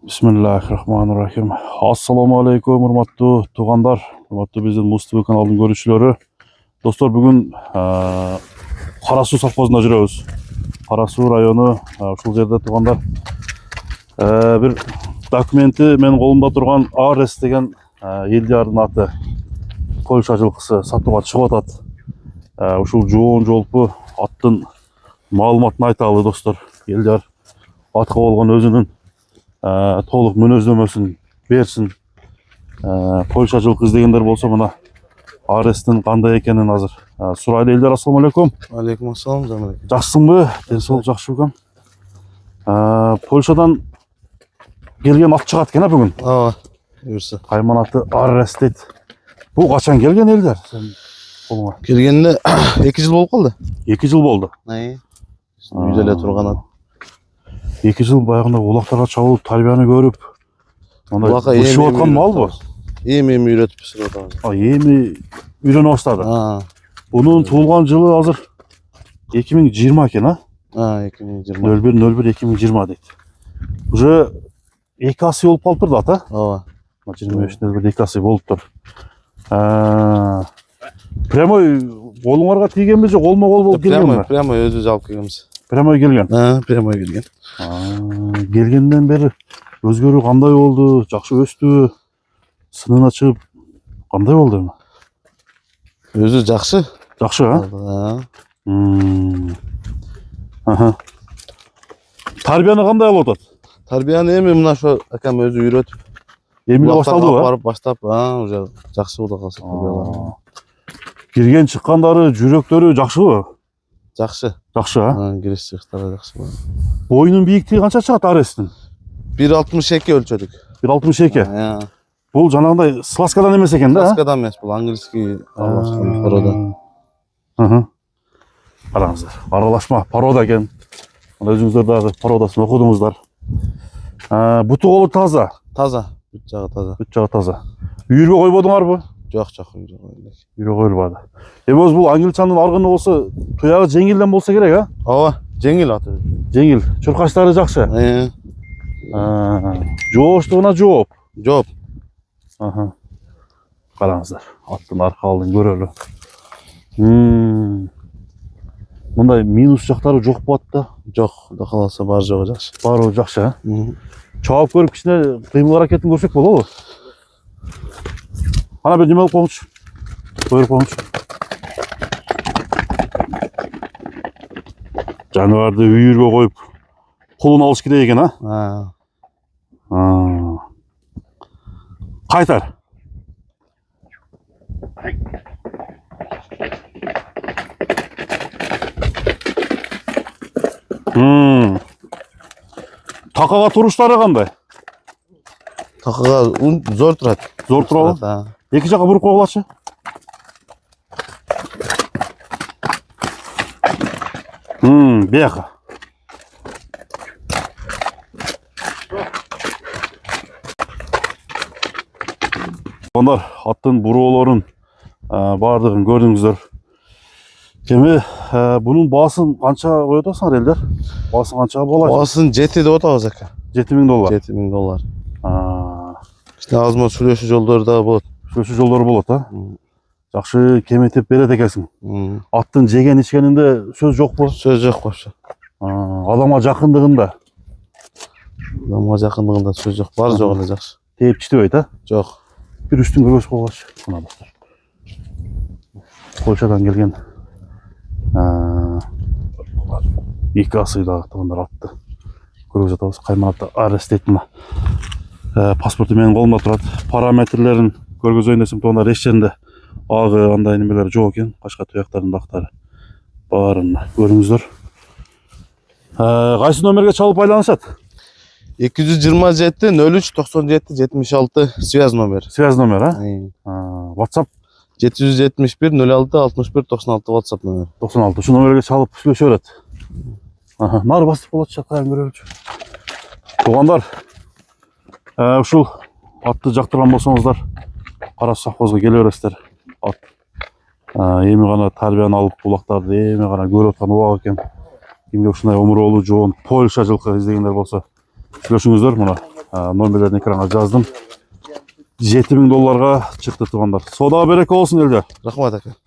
Bismillahirrahmanirrahim. Assalamu alaikum hurmatlı tuğanlar, hurmatlı bizim Mustafa kanalının görüşçüleri. Dostlar bugün Karasu safhasında жүрөбүз. Karasu rayonu, ушул жерде туғандар. Bir dokumenti менин колумда турган Арес деген элдиярдын аты. Польша жылкысы сатууга чыгып атат. Ушул жоон жолпу аттын маалыматын айталы достор. Элдияр атка болгон өзүнүн толук мүнөздөмөсүн берсин. Польша жылкы издегендер болсо мына Арестин кандай экенин азыр сурайлы. Элдияр, ассаламу алейкум. Алейкум ассалам, Жамалек. Жакшысыңбы? Ден соолук жакшы бекем. Польшадан келген ат чыгат экен бүгүн. Ооба, буюрса. Кайман аты Арес дейт. Бул качан келген Элдияр? Сен колуңа Келгенде 2 жыл болуп калды. 2 жыл болду. Үйдө эле турган ат. 2 жыл баягында улактарга чабылып, тарбияны көрүп, мындай өсүп аткан малбы? Эми үйрөтүп өсүрүп атабыз. Эми үйрөнүп баштады. Bunun tuğulgan жылы азыр 2020 экен, 2020. 01/01/2020 дейт. Уже 2 асы болуп калыптыр да ата? Ооба. 25/01 2 асы болуптур. Прямой колуңарга тийгенби же колмо-кол болуп келгенби? Прямой өзү алып келгенбиз. Прямой келген. Прямой келген. Келгенден бери өзгөрүү кандай болду? Жакшы өстүбү? Сынына чыгып кандай болду эми? Өзү жакшы. Жакшы, Тарбияны кандай алып атат? Тарбияны эми мына ошо акам өзү үйрөтүп. Эми башталдыбы? Барып баштап, уже жакшы болду калса. Кирген чыккандары, жүрөктөрү жакшыбы? Жакшы. Жакшы, Кириш чыгыштары жакшы. Боюнун бийиктиги канча чыгат Арестин? 1.62 өлчөдүк. 1.62. Бул жанагындай сласкадан эмес экен да? Сласкадан эмес, бул английский аралашма порода. Караңыздар, аралашма порода экен. Өзүңүздөр дагы породосын окудуңуздар. Буту колу таза. Таза. Бүт жагы таза. Бүт жагы таза. Үйүргө койбодуңарбы? Жок, үйүргө койдук. Үйүргө койулбады. Эми өз бул англичандын аргыны болсо, туягы жеңилден болсо керек, Ооба, жеңил аты. Жеңил. Чуркачтары жакшы. Жооштугуна жооп. Жооп. Караңыздар, аттын арка алдын көрөлү. Мындай минус жактары жок болот да? Жок, Кудай кааласа бар жогу жакшы. Баары жакшы, Чабып көрүп кичине кыймыл аракетин көрсөк болобу? Ана бир неме алып коңузчу. Коюп коңузчу. Жаныбарды үйүргө коюп, колун алыш керек экен, Кайтар. Такага туруштары кандай? Такага зор турат. Зор турабы? Эки жака буруп койгулачы. Бияка. Ондар аттын буроолорун баардыгын көрдүңүздөр. Эми бунун баасын канча коюп атасыңар Элдер? Баасын канчага болот? Баасын 7 деп атабыз ака. $7.000. $7.000. Кичине азмы сүйлөшүү жолдору да болот. Сүйлөшүү жолдору болот, Жакшы кеметип берет экенсиң. Аттын жеген ичкенинде сөз жокпу? Сөз жок вообще. Адамга жакындыгында? Адамга жакындыгында сөз жок. Бар жогу эле жакшы. Тээп читебейт, Жок. Bir üstün göz kovaç. Buna dostlar. Polşadan gelgen iki asıyla onlar attı. Görüp жатабыз. Кайман Арес дейт мына. Паспорту менин колумда турат. Параметрлерин көргөзөйүн десем тоондар эч жеринде агы андай немелер жок экен. Кашка туяктардын дактары баарын көрүңүздөр. Кайсы номерге чалып байланышат? 227 03 97 76 связь номер. Связь номер, WhatsApp 771 06 61 96 WhatsApp номер. 96. Şu номерге чалып сүйлөшө берет. Нары басып болот, чакайын көрөлүчү. Тугандар, ушул атты жактырган болсоңуздар, Кarasu совхозго келе бересиздер. Ат эми гана тарбияны алып, улактарды эми гана көрүп аткан убак экен. Кимге ушундай омуроолуу жоон Польша жылкы издегендер болсо, сүйлөшүңүздөр мына. Номерлерін экранға жаздым. $7.000 çıktı tuğanlar. Soda bereke olsun Elder. Rahmat aka.